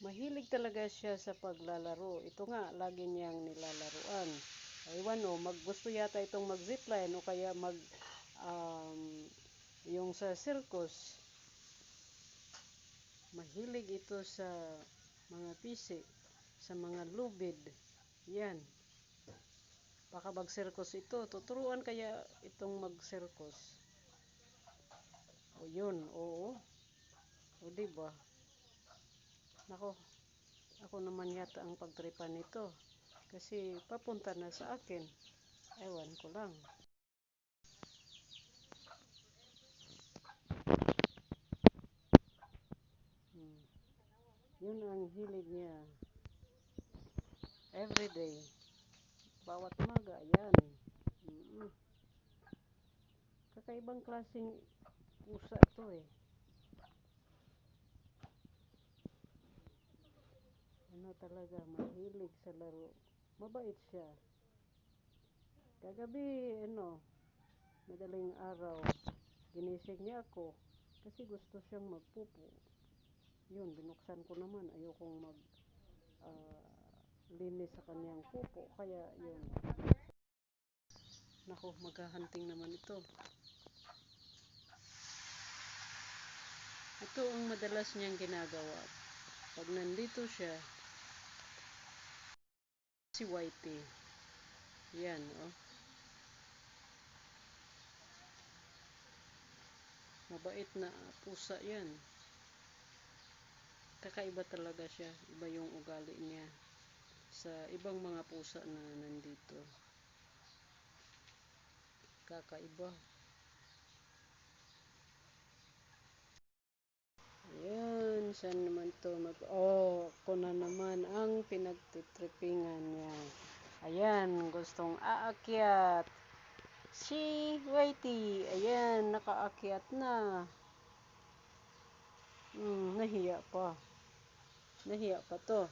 Mahilig talaga siya sa paglalaro. Ito nga, lagi niyang nilalaruan. Ewan o, gusto yata itong mag-zipline o kaya yung sa circus. Mahilig ito sa mga pisik, sa mga lubid. Yan. Baka mag-circus ito. Tuturuan kaya itong mag-circus. O yun, oo. O diba? Nako, ako naman yata ang pagtripan nito. Kasi papunta na sa akin. Ewan ko lang. Yun ang hilig niya. Everyday. Bawat umaga, yan. Kakaibang klaseng pusa to eh. Ano talaga, mahilig sa laro. Mabait siya. Kagabi, madaling araw, ginising niya ako kasi gusto siyang magpupo. Yun, binuksan ko naman. Ayokong linis sa kanyang pupo. Kaya, yun. Nako, maghahunting naman ito. Ito ang madalas niyang ginagawa. Pag nandito siya, si Whitey. Yan, oh. Mabait na pusa yan. Kakaiba talaga siya. Iba yung ugali niya sa ibang mga pusa na nandito. Kakaiba. Ayan, saan naman to ako na naman ang pinagtitripingan niya. Ayan, gustong aakyat. Si Whitey, ayan, nakaakyat na. Nahiya pa. Nahiya pa to.